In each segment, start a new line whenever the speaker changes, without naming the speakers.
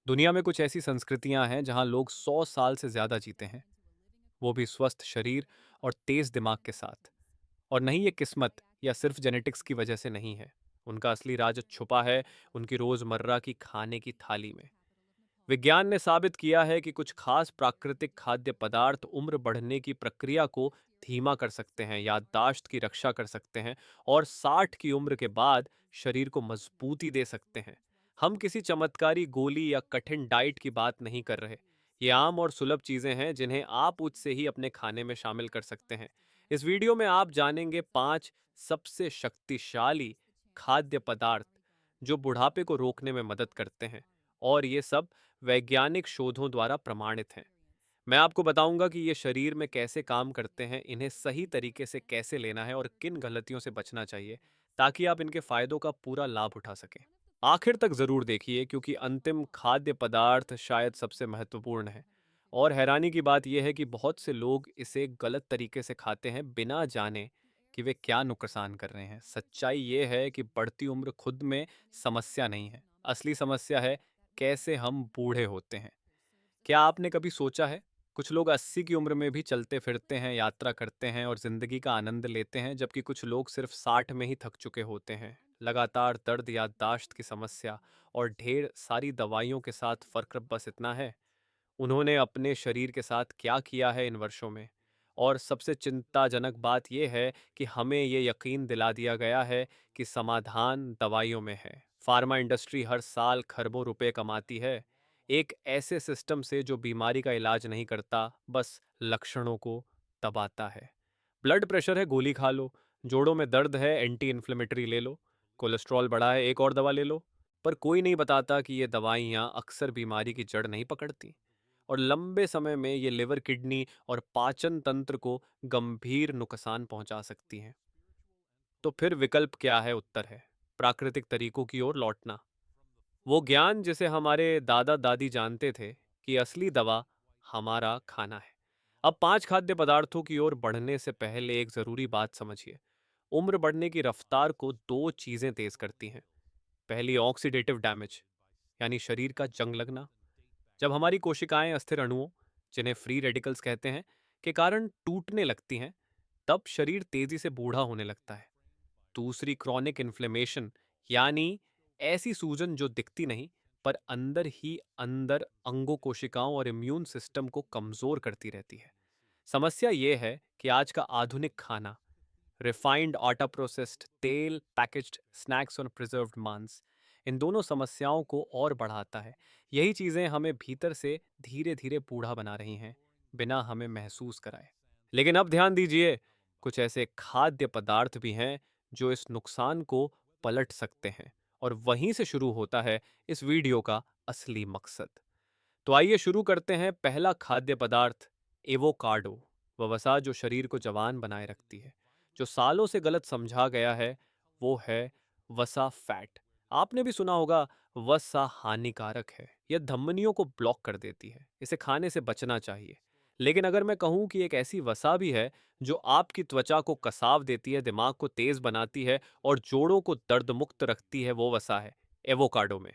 दुनिया में कुछ ऐसी संस्कृतियां हैं जहां लोग 100 साल से ज्यादा जीते हैं, वो भी स्वस्थ शरीर और तेज दिमाग के साथ। और नहीं, ये किस्मत या सिर्फ जेनेटिक्स की वजह से नहीं है। उनका असली राज छुपा है उनकी रोजमर्रा की खाने की थाली में। विज्ञान ने साबित किया है कि कुछ खास प्राकृतिक खाद्य पदार्थ उम्र बढ़ने की प्रक्रिया को धीमा कर सकते हैं, याददाश्त की रक्षा कर सकते हैं और 60 की उम्र के बाद शरीर को मजबूती दे सकते हैं। हम किसी चमत्कारी गोली या कठिन डाइट की बात नहीं कर रहे। ये आम और सुलभ चीजें हैं जिन्हें आप मुझ से ही अपने खाने में शामिल कर सकते हैं। इस वीडियो में आप जानेंगे 5 सबसे शक्तिशाली खाद्य पदार्थ जो बुढ़ापे को रोकने में मदद करते हैं, और ये सब वैज्ञानिक शोधों द्वारा प्रमाणित हैं। मैं आपको बताऊंगा कि ये शरीर में कैसे काम करते हैं, इन्हें सही तरीके से कैसे लेना है और किन गलतियों से बचना चाहिए, ताकि आप इनके फायदों का पूरा लाभ उठा सकें। आखिर तक जरूर देखिए, क्योंकि अंतिम खाद्य पदार्थ शायद सबसे महत्वपूर्ण है। और हैरानी की बात यह है कि बहुत से लोग इसे गलत तरीके से खाते हैं, बिना जाने कि वे क्या नुकसान कर रहे हैं। सच्चाई ये है कि बढ़ती उम्र खुद में समस्या नहीं है, असली समस्या है कैसे हम बूढ़े होते हैं। क्या आपने कभी सोचा है, कुछ लोग 80 की उम्र में भी चलते फिरते हैं, यात्रा करते हैं और जिंदगी का आनंद लेते हैं, जबकि कुछ लोग सिर्फ 60 में ही थक चुके होते हैं। लगातार दर्द, याददाश्त की समस्या और ढेर सारी दवाइयों के साथ फर्क बस इतना है, उन्होंने अपने शरीर के साथ क्या किया है इन वर्षों में। और सबसे चिंताजनक बात यह है कि हमें ये यकीन दिला दिया गया है कि समाधान दवाइयों में है। फार्मा इंडस्ट्री हर साल खरबों रुपए कमाती है एक ऐसे सिस्टम से जो बीमारी का इलाज नहीं करता, बस लक्षणों को दबाता है। ब्लड प्रेशर है, गोली खा लो। जोड़ों में दर्द है, एंटी इन्फ्लेमेटरी ले लो। कोलेस्ट्रॉल बढ़ा है, एक और दवा ले लो। पर कोई नहीं बताता कि ये दवाइयाँ अक्सर बीमारी की जड़ नहीं पकड़ती, और लंबे समय में ये लिवर, किडनी और पाचन तंत्र को गंभीर नुकसान पहुंचा सकती हैं। तो फिर विकल्प क्या है? उत्तर है प्राकृतिक तरीकों की ओर लौटना। वो ज्ञान जिसे हमारे दादा दादी जानते थे कि असली दवा हमारा खाना है। अब 5 खाद्य पदार्थों की ओर बढ़ने से पहले एक जरूरी बात समझिए। उम्र बढ़ने की रफ्तार को दो चीजें तेज करती हैं। पहली, ऑक्सीडेटिव डैमेज, यानी शरीर का जंग लगना। जब हमारी कोशिकाएं अस्थिर अणुओं, जिन्हें फ्री रेडिकल्स कहते हैं, के कारण टूटने लगती हैं, तब शरीर तेजी से बूढ़ा होने लगता है। दूसरी, क्रॉनिक इन्फ्लेमेशन, यानी ऐसी सूजन जो दिखती नहीं पर अंदर ही अंदर अंगों, कोशिकाओं और इम्यून सिस्टम को कमजोर करती रहती है। समस्या यह है कि आज का आधुनिक खाना, रिफाइंड आटा, प्रोसेस्ड तेल, पैकेज्ड स्नैक्स और प्रिजर्व्ड मांस, इन दोनों समस्याओं को और बढ़ाता है। यही चीजें हमें भीतर से धीरे धीरे बूढ़ा बना रही हैं, बिना हमें महसूस कराए। लेकिन अब ध्यान दीजिए, कुछ ऐसे खाद्य पदार्थ भी हैं जो इस नुकसान को पलट सकते हैं। और वहीं से शुरू होता है इस वीडियो का असली मकसद। तो आइए शुरू करते हैं। पहला खाद्य पदार्थ, एवोकाडो। वह वसा जो शरीर को जवान बनाए रखती है, जो सालों से गलत समझा गया है, वो है वसा फैट। आपने भी सुना होगा, वसा हानिकारक है, यह धमनियों को ब्लॉक कर देती है, इसे खाने से बचना चाहिए। लेकिन अगर मैं कहूं कि एक ऐसी वसा भी है जो आपकी त्वचा को कसाव देती है, दिमाग को तेज बनाती है और जोड़ों को दर्द मुक्त रखती है, वो वसा है एवोकाडो में।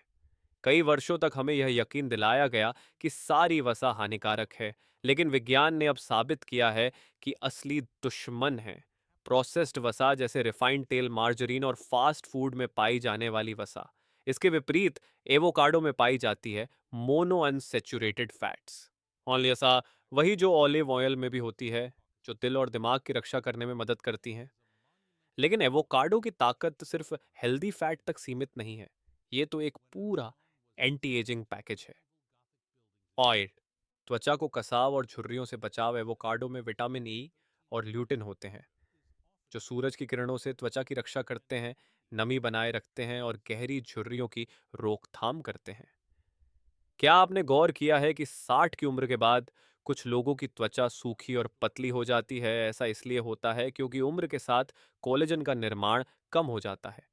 कई वर्षों तक हमें यह यकीन दिलाया गया कि सारी वसा हानिकारक है, लेकिन विज्ञान ने अब साबित किया है कि असली दुश्मन है प्रोसेस्ड वसा, जैसे रिफाइंड तेल, मार्जरीन और फास्ट फूड में पाई जाने वाली वसा। इसके विपरीत एवोकाडो में पाई जाती है मोनो अनसेचुरेटेड फैट्स, और ऐसा वही जो ऑलिव ऑयल में भी होती है, जो दिल और दिमाग की रक्षा करने में मदद करती हैं। लेकिन एवोकाडो की ताकत सिर्फ हेल्दी फैट तक सीमित नहीं है, ये तो एक पूरा एंटी एजिंग पैकेज है। ऑयल, त्वचा को कसाव और झुर्रियों से बचाव। एवोकाडो में विटामिन ई और ल्यूटिन होते हैं, जो सूरज की किरणों से त्वचा की रक्षा करते हैं, नमी बनाए रखते हैं और गहरी झुर्रियों की रोकथाम करते हैं। क्या आपने गौर किया है कि 60 की उम्र के बाद कुछ लोगों की त्वचा सूखी और पतली हो जाती है? ऐसा इसलिए होता है क्योंकि उम्र के साथ कोलेजन का निर्माण कम हो जाता है।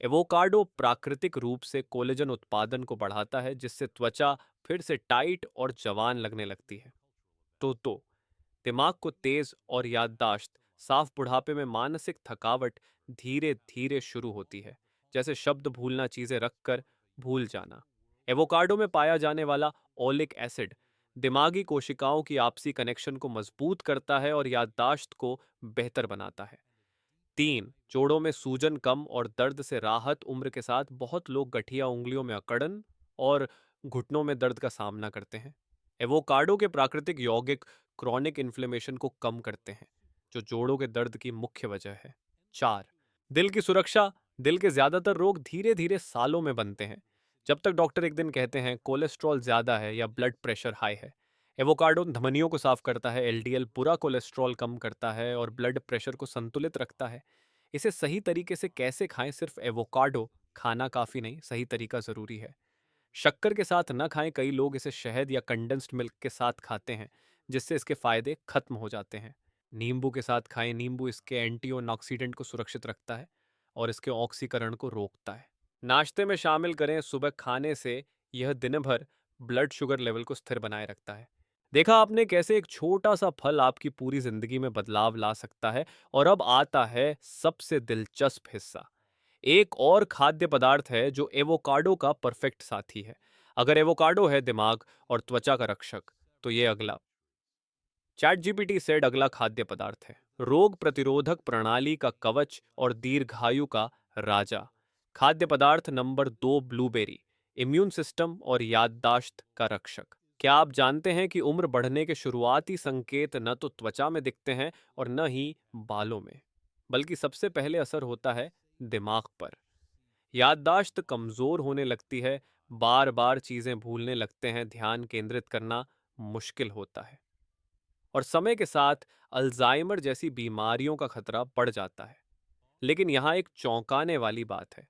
एवोकाडो प्राकृतिक रूप से कोलेजन उत्पादन को बढ़ाता है, जिससे त्वचा फिर से टाइट और जवान लगने लगती है। तो दिमाग को तेज और याददाश्त, साफ बुढ़ापे में मानसिक थकावट धीरे धीरे शुरू होती है, जैसे शब्द भूलना, चीजें रखकर भूल जाना। एवोकाडो में पाया जाने वाला ओलिक एसिड दिमागी कोशिकाओं की आपसी कनेक्शन को मजबूत करता है और याददाश्त को बेहतर बनाता है। 3. जोड़ों में सूजन कम और दर्द से राहत। उम्र के साथ बहुत लोग गठिया उंगलियों में अकड़न और घुटनों में दर्द का सामना करते हैं। एवोकाडो के प्राकृतिक यौगिक क्रॉनिक इन्फ्लेमेशन को कम करते हैं, जो जोड़ों के दर्द की मुख्य वजह है। 4. दिल की सुरक्षा। दिल के ज्यादातर रोग धीरे धीरे सालों में बनते हैं, जब तक डॉक्टर एक दिन कहते हैं कोलेस्ट्रॉल ज्यादा है या ब्लड प्रेशर हाई है। एवोकाडो धमनियों को साफ करता है, एलडीएल बुरा कोलेस्ट्रॉल कम करता है और ब्लड प्रेशर को संतुलित रखता है। इसे सही तरीके से कैसे खाएं? सिर्फ एवोकाडो खाना काफी नहीं, सही तरीका जरूरी है। शक्कर के साथ न खाएं। कई लोग इसे शहद या कंडेंस्ड मिल्क के साथ खाते हैं, जिससे इसके फायदे खत्म हो जाते हैं। नींबू के साथ खाएं। नींबू इसके एंटीऑक्सीडेंट को सुरक्षित रखता है और इसके ऑक्सीकरण को रोकता है। नाश्ते में शामिल करें। सुबह खाने से यह दिन भर ब्लड शुगर लेवल को स्थिर बनाए रखता है। देखा आपने कैसे एक छोटा सा फल आपकी पूरी जिंदगी में बदलाव ला सकता है। और अब आता है सबसे दिलचस्प हिस्सा। एक और खाद्य पदार्थ है जो एवोकाडो का परफेक्ट साथी है। अगर एवोकाडो है दिमाग और त्वचा का रक्षक, तो ये अगला चैट जीपीटी सेड अगला खाद्य पदार्थ है। रोग प्रतिरोधक प्रणाली का कवच और दीर्घायु का राजा। खाद्य पदार्थ नंबर 2, ब्लूबेरी। इम्यून सिस्टम और याददाश्त का रक्षक। क्या आप जानते हैं कि उम्र बढ़ने के शुरुआती संकेत न तो त्वचा में दिखते हैं और न ही बालों में, बल्कि सबसे पहले असर होता है दिमाग पर। याददाश्त कमजोर होने लगती है, बार बार चीजें भूलने लगते हैं, ध्यान केंद्रित करना मुश्किल होता है और समय के साथ अल्जाइमर जैसी बीमारियों का खतरा बढ़ जाता है। लेकिन यहाँ एक चौंकाने वाली बात है।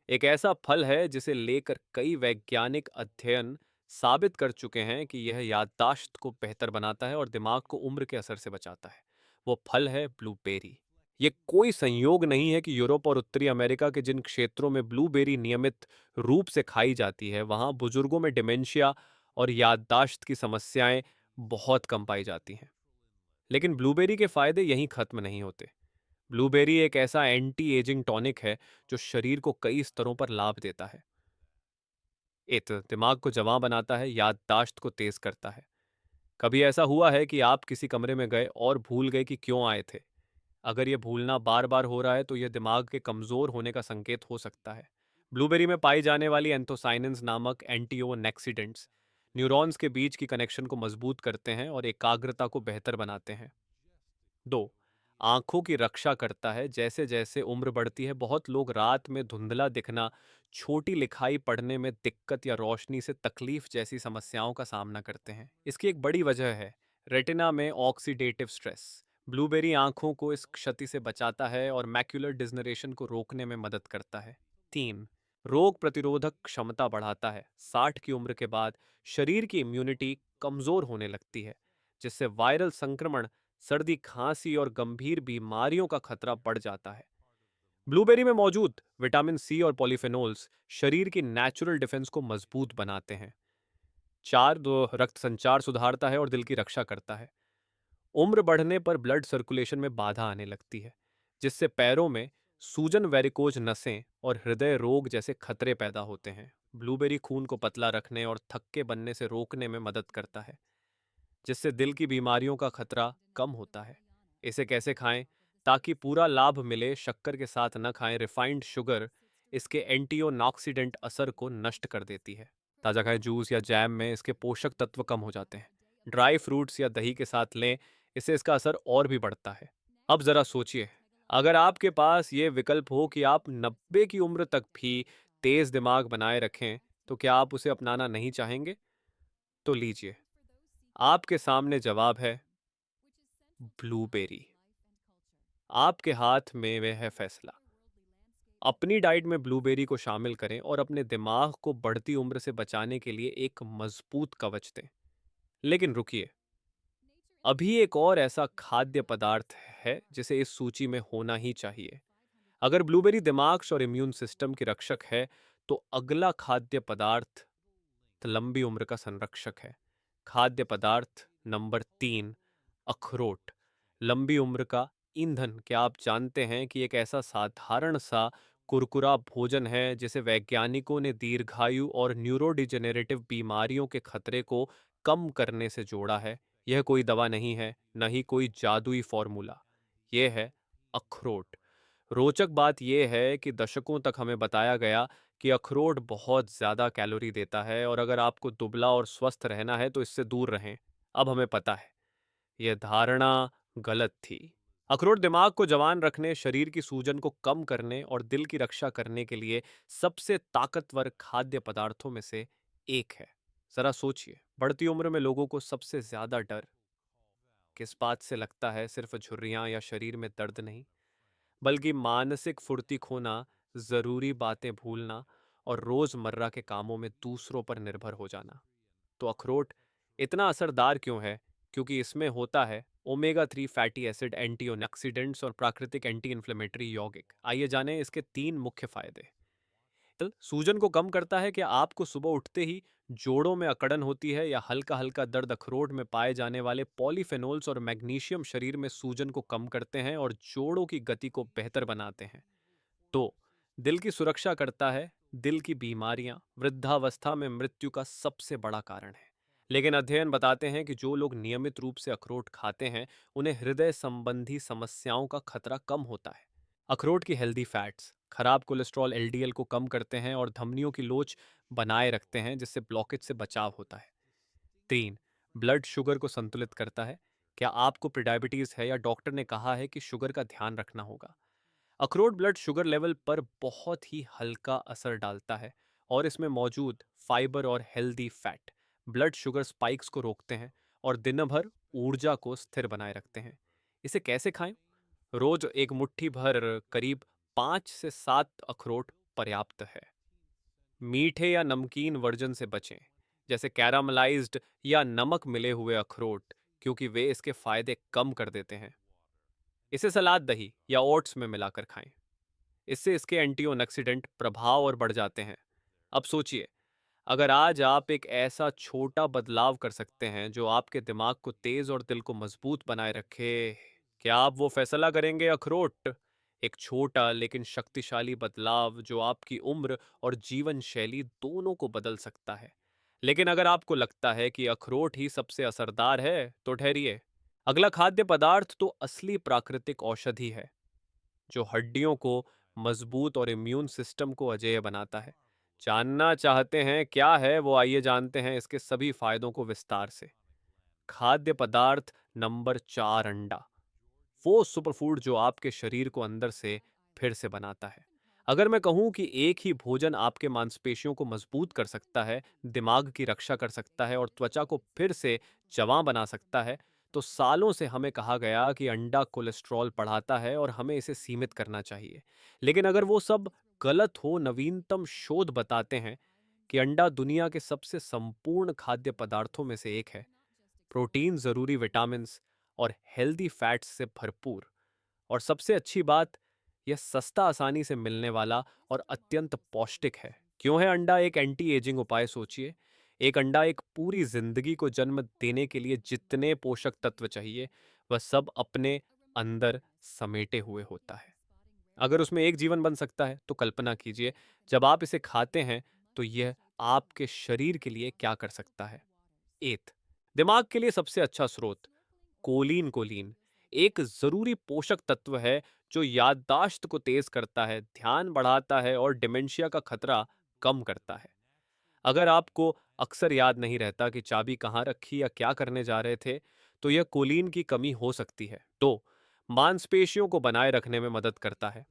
एक ऐसा फल है जिसे लेकर कई वैज्ञानिक अध्ययन साबित कर चुके हैं कि यह याददाश्त को बेहतर बनाता है और दिमाग को उम्र के असर से बचाता है। वो फल है ब्लूबेरी। ये कोई संयोग नहीं है कि यूरोप और उत्तरी अमेरिका के जिन क्षेत्रों में ब्लूबेरी नियमित रूप से खाई जाती है, वहां बुजुर्गों में डिमेंशिया और याददाश्त की समस्याएं बहुत कम पाई जाती हैं। लेकिन ब्लूबेरी के फायदे यहीं खत्म नहीं होते। ब्लूबेरी एक ऐसा एंटी एजिंग टॉनिक है जो शरीर को कई स्तरों पर लाभ देता है। एक, दिमाग को जवां बनाता है, याददाश्त को तेज करता है। कभी ऐसा हुआ है कि आप किसी कमरे में गए और भूल गए कि क्यों आए थे? अगर यह भूलना बार बार हो रहा है तो यह दिमाग के कमजोर होने का संकेत हो सकता है। ब्लूबेरी में पाई जाने वाली एंथोसाइनिन्स नामक एंटीओनेक्सीडेंट्स न्यूरॉन्स के बीच की कनेक्शन को मजबूत करते हैं और एकाग्रता को बेहतर बनाते हैं। 2. आंखों की रक्षा करता है। जैसे जैसे उम्र बढ़ती है, बहुत लोग रात में धुंधला दिखना, छोटी लिखाई पढ़ने में दिक्कत या रोशनी से तकलीफ जैसी समस्याओं का सामना करते हैं। इसकी एक बड़ी वजह है रेटिना में ऑक्सीडेटिव स्ट्रेस। ब्लूबेरी आंखों को इस क्षति से बचाता है और मैक्युलर डिजनरेशन को रोकने में मदद करता है। 3. रोग प्रतिरोधक क्षमता बढ़ाता है। 60 की उम्र के बाद शरीर की इम्यूनिटी कमजोर होने लगती है, जिससे वायरल संक्रमण, सर्दी, खांसी और गंभीर बीमारियों का खतरा बढ़ जाता है। ब्लूबेरी में मौजूद विटामिन सी और पॉलीफेनोल्स शरीर की नेचुरल डिफेंस को मजबूत बनाते हैं। 4. रक्त संचार सुधारता है और दिल की रक्षा करता है। उम्र बढ़ने पर ब्लड सर्कुलेशन में बाधा आने लगती है, जिससे पैरों में सूजन, वेरिकोज नसें और हृदय रोग जैसे खतरे पैदा होते हैं। ब्लूबेरी खून को पतला रखने और थक्के बनने से रोकने में मदद करता है, जिससे दिल की बीमारियों का खतरा कम होता है। इसे कैसे खाएं ताकि पूरा लाभ मिले? शक्कर के साथ न खाएं। रिफाइंड शुगर इसके एंटीओक्सीडेंट असर को नष्ट कर देती है। ताज़ा खाएं। जूस या जैम में इसके पोषक तत्व कम हो जाते हैं। ड्राई फ्रूट्स या दही के साथ लें, इससे इसका असर और भी बढ़ता है। अब जरा सोचिए, अगर आपके पास ये विकल्प हो कि आप 90 की उम्र तक भी तेज दिमाग बनाए रखें, तो क्या आप उसे अपनाना नहीं चाहेंगे? तो लीजिए, आपके सामने जवाब है ब्लूबेरी। आपके हाथ में वह है फैसला। अपनी डाइट में ब्लूबेरी को शामिल करें और अपने दिमाग को बढ़ती उम्र से बचाने के लिए एक मजबूत कवच दें। लेकिन रुकिए, अभी एक और ऐसा खाद्य पदार्थ है जिसे इस सूची में होना ही चाहिए। अगर ब्लूबेरी दिमाग और इम्यून सिस्टम की रक्षक है, तो अगला खाद्य पदार्थ लंबी उम्र का संरक्षक है। खाद्य पदार्थ नंबर 3, अखरोट। लंबी उम्र का ईंधन। क्या आप जानते हैं कि एक ऐसा साधारण सा कुरकुरा भोजन है जिसे वैज्ञानिकों ने दीर्घायु और न्यूरोडिजेनरेटिव बीमारियों के खतरे को कम करने से जोड़ा है। यह कोई दवा नहीं है, न ही कोई जादुई फॉर्मूला। यह है अखरोट। रोचक बात यह है कि दशकों तक हमें बताया गया कि अखरोट बहुत ज्यादा कैलोरी देता है और अगर आपको दुबला और स्वस्थ रहना है तो इससे दूर रहें। अब हमें पता है यह धारणा गलत थी। अखरोट दिमाग को जवान रखने, शरीर की सूजन को कम करने और दिल की रक्षा करने के लिए सबसे ताकतवर खाद्य पदार्थों में से एक है। जरा सोचिए, बढ़ती उम्र में लोगों को सबसे ज्यादा डर किस बात से लगता है? सिर्फ झुर्रियां या शरीर में दर्द नहीं, बल्कि मानसिक फुर्ती खोना, जरूरी बातें भूलना और रोजमर्रा के कामों में दूसरों पर निर्भर हो जाना। तो अखरोट इतना असरदार क्यों है? क्योंकि इसमें होता है ओमेगा 3 फैटी एसिड, एंटीऑक्सीडेंट्स और प्राकृतिक एंटी इन्फ्लेमेटरी यौगिक। आइए जानें इसके 3 मुख्य फायदे। सूजन को कम करता है। क्या आपको सुबह उठते ही जोड़ों में अकड़न होती है या हल्का हल्का दर्द? अखरोट में पाए जाने वाले पॉलीफेनोल्स और मैग्नीशियम शरीर में सूजन को कम करते हैं और जोड़ों की गति को बेहतर बनाते हैं। तो दिल की सुरक्षा करता है। दिल की बीमारियां वृद्धावस्था में मृत्यु का सबसे बड़ा कारण है। लेकिन अध्ययन बताते हैं कि जो लोग नियमित रूप से अखरोट खाते हैं उन्हें हृदय संबंधी समस्याओं का खतरा कम होता है। अखरोट की हेल्दी फैट्स खराब कोलेस्ट्रॉल एलडीएल को कम करते हैं और धमनियों की लोच बनाए रखते हैं, जिससे ब्लॉकेज से बचाव होता है। 3. ब्लड शुगर को संतुलित करता है। क्या आपको प्रीडायबिटीज है या डॉक्टर ने कहा है कि शुगर का ध्यान रखना होगा? अखरोट ब्लड शुगर लेवल पर बहुत ही हल्का असर डालता है और इसमें मौजूद फाइबर और healthy fat blood sugar spikes को रोकते हैं और दिन भर ऊर्जा को स्थिर बनाए रखते हैं। इसे कैसे खाएं? रोज एक मुट्ठी भर करीब 5 से 7 अखरोट पर्याप्त है। मीठे या नमकीन वर्जन से बचें, जैसे कैरामलाइज्ड या नमक मिले हुए अखरोट, क्योंकि वे इसके फायदे कम कर देते हैं। इसे सलाद, दही या ओट्स में मिलाकर खाएं। इससे इसके एंटीऑक्सीडेंट प्रभाव और बढ़ जाते हैं। अब सोचिए, अगर आज आप एक ऐसा छोटा बदलाव कर सकते हैं जो आपके दिमाग को तेज और दिल को मजबूत बनाए रखे, क्या आप वो फैसला करेंगे? अखरोट एक छोटा लेकिन शक्तिशाली बदलाव जो आपकी उम्र और जीवन शैली दोनों को बदल सकता है। लेकिन अगर आपको लगता है कि अखरोट ही सबसे असरदार है तो ठहरिए। अगला खाद्य पदार्थ तो असली प्राकृतिक औषधि है, जो हड्डियों को मजबूत और इम्यून सिस्टम को अजेय बनाता है। जानना चाहते हैं क्या है वो? आइए जानते हैं इसके सभी फायदों को विस्तार से। खाद्य पदार्थ नंबर 4, अंडा। वो सुपरफूड जो आपके शरीर को अंदर से फिर से बनाता है। अगर मैं कहूं कि एक ही भोजन आपके मांसपेशियों को मजबूत कर सकता है, दिमाग की रक्षा कर सकता है और त्वचा को फिर से जवां बना सकता है, तो सालों से हमें कहा गया कि अंडा कोलेस्ट्रॉल बढ़ाता है और हमें इसे सीमित करना चाहिए। लेकिन अगर वो सब गलत हो, नवीनतम शोध बताते हैं कि अंडा दुनिया के सबसे संपूर्ण खाद्य पदार्थों में से एक है। प्रोटीन, जरूरी विटामिन्स और हेल्दी फैट्स से भरपूर। और सबसे अच्छी बात, यह सस्ता, आसानी से मिलने वाला और अत्यंत पौष्टिक है। क्यों है अंडा एक एंटी एजिंग उपाय? सोचिए, एक अंडा एक पूरी जिंदगी को जन्म देने के लिए जितने पोषक तत्व चाहिए वह सब अपने अंदर समेटे हुए होता है। अगर उसमें एक जीवन बन सकता है तो कल्पना कीजिए, जब आप इसे खाते हैं तो यह आपके शरीर के लिए क्या कर सकता है। एथ दिमाग के लिए सबसे अच्छा स्रोत कोलीन। कोलीन एक जरूरी पोषक तत्व है जो याददाश्त को तेज करता है, ध्यान बढ़ाता है और डिमेंशिया का खतरा कम करता है। अगर आपको अक्सर याद नहीं रहता कि चाबी कहाँ रखी या क्या करने जा रहे थे, तो यह कोलीन की कमी हो सकती है। तो मांसपेशियों को बनाए रखने में मदद करता है।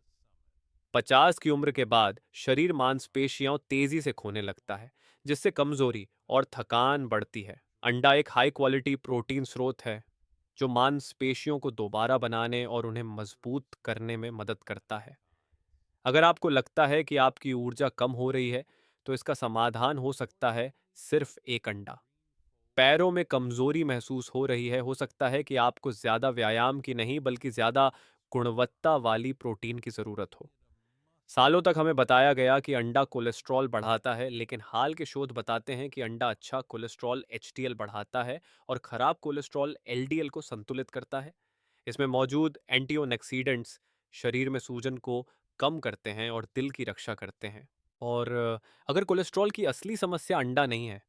50 की उम्र के बाद शरीर मांसपेशियां तेजी से खोने लगता है, जिससे कमजोरी और थकान बढ़ती है। अंडा एक हाई क्वालिटी प्रोटीन स्रोत है जो मांसपेशियों को दोबारा बनाने और उन्हें मजबूत करने में मदद करता है। अगर आपको लगता है कि आपकी ऊर्जा कम हो रही है, तो इसका समाधान हो सकता है सिर्फ एक अंडा। पैरों में कमजोरी महसूस हो रही है, हो सकता है कि आपको ज्यादा व्यायाम की नहीं बल्कि ज्यादा गुणवत्ता वाली प्रोटीन की जरूरत हो। सालों तक हमें बताया गया कि अंडा कोलेस्ट्रॉल बढ़ाता है, लेकिन हाल के शोध बताते हैं कि अंडा अच्छा कोलेस्ट्रॉल एचडीएल बढ़ाता है और खराब कोलेस्ट्रॉल एलडीएल को संतुलित करता है। इसमें मौजूद एंटीऑक्सीडेंट्स शरीर में सूजन को कम करते हैं और दिल की रक्षा करते हैं। और अगर कोलेस्ट्रॉल की असली समस्या अंडा नहीं है,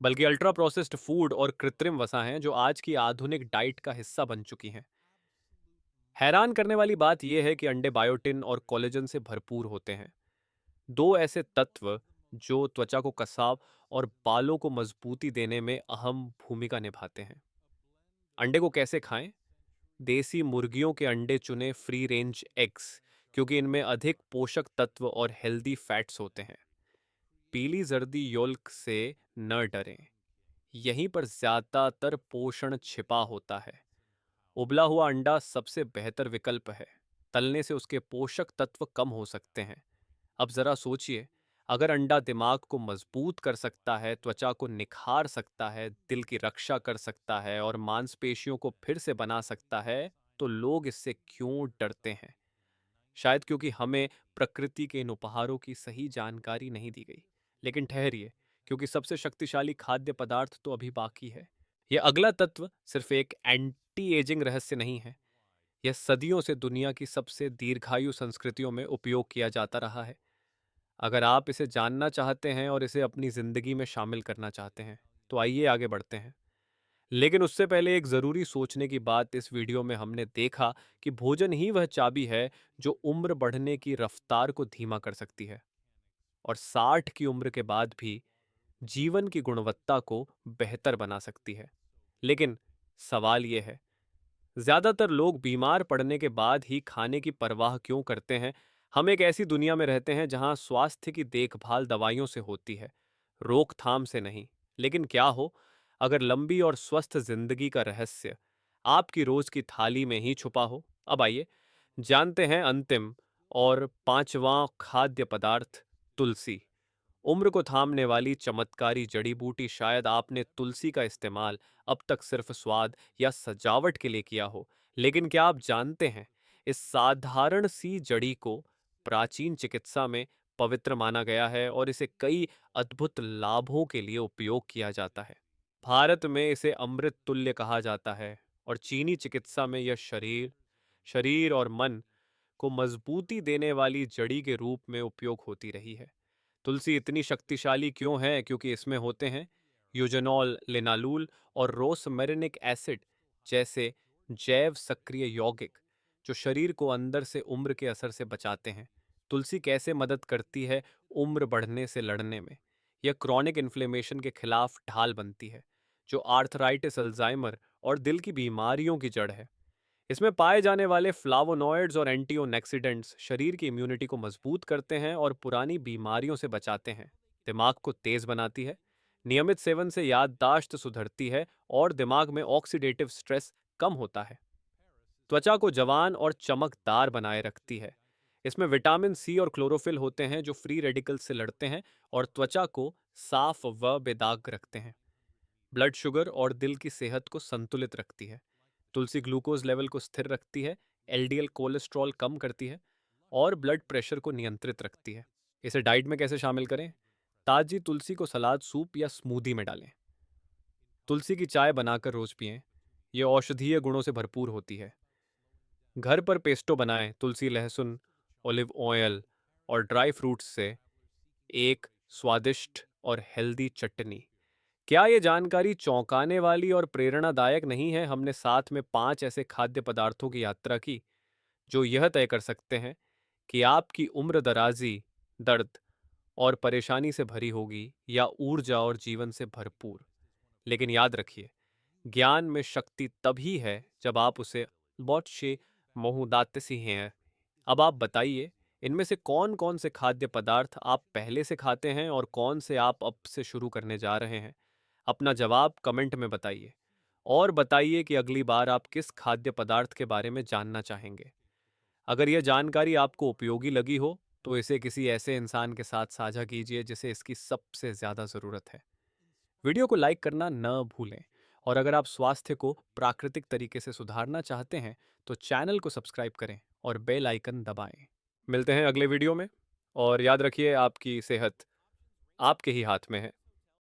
बल्कि अल्ट्रा प्रोसेस्ड फूड और कृत्रिम वसा हैं जो आज की आधुनिक डाइट का हिस्सा बन चुकी हैं। हैरान करने वाली बात यह है कि अंडे बायोटिन और कोलेजन से भरपूर होते हैं, दो ऐसे तत्व जो त्वचा को कसाव और बालों को मजबूती देने में अहम भूमिका निभाते हैं। अंडे को कैसे खाएं? देसी मुर्गियों के अंडे चुने, फ्री रेंज एग्स, क्योंकि इनमें अधिक पोषक तत्व और हेल्दी फैट्स होते हैं। पीली जर्दी योल्क से न डरें, यहीं पर ज्यादातर पोषण छिपा होता है। उबला हुआ अंडा सबसे बेहतर विकल्प है, तलने से उसके पोषक तत्व कम हो सकते हैं। अब जरा सोचिए, अगर अंडा दिमाग को मजबूत कर सकता है, त्वचा को निखार सकता है, दिल की रक्षा कर सकता है और मांसपेशियों को फिर से बना सकता है, तो लोग इससे क्यों डरते हैं? शायद क्योंकि हमें प्रकृति के इन उपहारों की सही जानकारी नहीं दी गई। लेकिन ठहरिए, क्योंकि सबसे शक्तिशाली खाद्य पदार्थ तो अभी बाकी है। यह अगला तत्व सिर्फ एक एंटी एजिंग रहस्य नहीं है, यह सदियों से दुनिया की सबसे दीर्घायु संस्कृतियों में उपयोग किया जाता रहा है। अगर आप इसे जानना चाहते हैं और इसे अपनी जिंदगी में शामिल करना चाहते हैं, तो आइए आगे बढ़ते हैं। लेकिन उससे पहले एक जरूरी सोचने की बात, इस वीडियो में हमने देखा कि भोजन ही वह चाबी है जो उम्र बढ़ने की रफ्तार को धीमा कर सकती है और 60 की उम्र के बाद भी जीवन की गुणवत्ता को बेहतर बना सकती है। लेकिन सवाल यह है, ज्यादातर लोग बीमार पड़ने के बाद ही खाने की परवाह क्यों करते हैं? हम एक ऐसी दुनिया में रहते हैं जहां स्वास्थ्य की देखभाल दवाइयों से होती है, रोकथाम से नहीं। लेकिन क्या हो अगर लंबी और स्वस्थ जिंदगी का रहस्य आपकी रोज की थाली में ही छुपा हो? अब आइए जानते हैं अंतिम और पांचवा खाद्य पदार्थ, तुलसी। उम्र को थामने वाली चमत्कारी जड़ी बूटी। शायद आपने तुलसी का इस्तेमाल अब तक सिर्फ स्वाद या सजावट के लिए किया हो, लेकिन क्या आप जानते हैं, इस साधारण सी जड़ी को प्राचीन चिकित्सा में पवित्र माना गया है और इसे कई अद्भुत लाभों के लिए उपयोग किया जाता है। भारत में इसे अमृत तुल्य कहा जाता है और चीनी चिकित्सा में यह शरीर शरीर और मन को मजबूती देने वाली जड़ी के रूप में उपयोग होती रही है। तुलसी इतनी शक्तिशाली क्यों है? क्योंकि इसमें होते हैं यूजेनॉल, लिनालूल और रोसमेरिनिक एसिड जैसे जैव सक्रिय यौगिक, जो शरीर को अंदर से उम्र के असर से बचाते हैं। तुलसी कैसे मदद करती है उम्र बढ़ने से लड़ने में? यह क्रॉनिक इन्फ्लेमेशन के खिलाफ ढाल बनती है, जो आर्थराइटिस, अल्जाइमर और दिल की बीमारियों की जड़ है। इसमें पाए जाने वाले फ्लावोनॉइड्स और एंटीओक्सीडेंट्स शरीर की इम्यूनिटी को मजबूत करते हैं और पुरानी बीमारियों से बचाते हैं। दिमाग को तेज बनाती है, नियमित सेवन से याददाश्त सुधरती है और दिमाग में ऑक्सीडेटिव स्ट्रेस कम होता है। त्वचा को जवान और चमकदार बनाए रखती है। इसमें विटामिन सी और क्लोरोफिल होते हैं जो फ्री रेडिकल से लड़ते हैं और त्वचा को साफ व बेदाग रखते हैं। ब्लड शुगर और दिल की सेहत को संतुलित रखती है। तुलसी ग्लूकोज लेवल को स्थिर रखती है, एलडीएल कोलेस्ट्रॉल कम करती है और ब्लड प्रेशर को नियंत्रित रखती है। इसे डाइट में कैसे शामिल करें? ताजी तुलसी को सलाद, सूप या स्मूदी में डालें। तुलसी की चाय बनाकर रोज पिएं, यह औषधीय गुणों से भरपूर होती है। घर पर पेस्टो बनाएं, तुलसी, लहसुन, ऑलिव ऑयल और ड्राई फ्रूट्स से एक स्वादिष्ट और हेल्दी चटनी। क्या ये जानकारी चौंकाने वाली और प्रेरणादायक नहीं है? हमने साथ में 5 ऐसे खाद्य पदार्थों की यात्रा की जो यह तय कर सकते हैं कि आपकी उम्र दराजी दर्द और परेशानी से भरी होगी या ऊर्जा और जीवन से भरपूर। लेकिन याद रखिए, ज्ञान में शक्ति तभी है जब आप उसे बहुत से मोहदात हैं। अब आप बताइए, इनमें से कौन कौन से खाद्य पदार्थ आप पहले से खाते हैं और कौन से आप अब से शुरू करने जा रहे हैं? अपना जवाब कमेंट में बताइए और बताइए कि अगली बार आप किस खाद्य पदार्थ के बारे में जानना चाहेंगे। अगर यह जानकारी आपको उपयोगी लगी हो तो इसे किसी ऐसे इंसान के साथ साझा कीजिए जिसे इसकी सबसे ज़्यादा ज़रूरत है। वीडियो को लाइक करना न भूलें और अगर आप स्वास्थ्य को प्राकृतिक तरीके से सुधारना चाहते हैं तो चैनल को सब्सक्राइब करें और बेल आइकन दबाएं। मिलते हैं अगले वीडियो में और याद रखिए, आपकी सेहत आपके ही हाथ में है।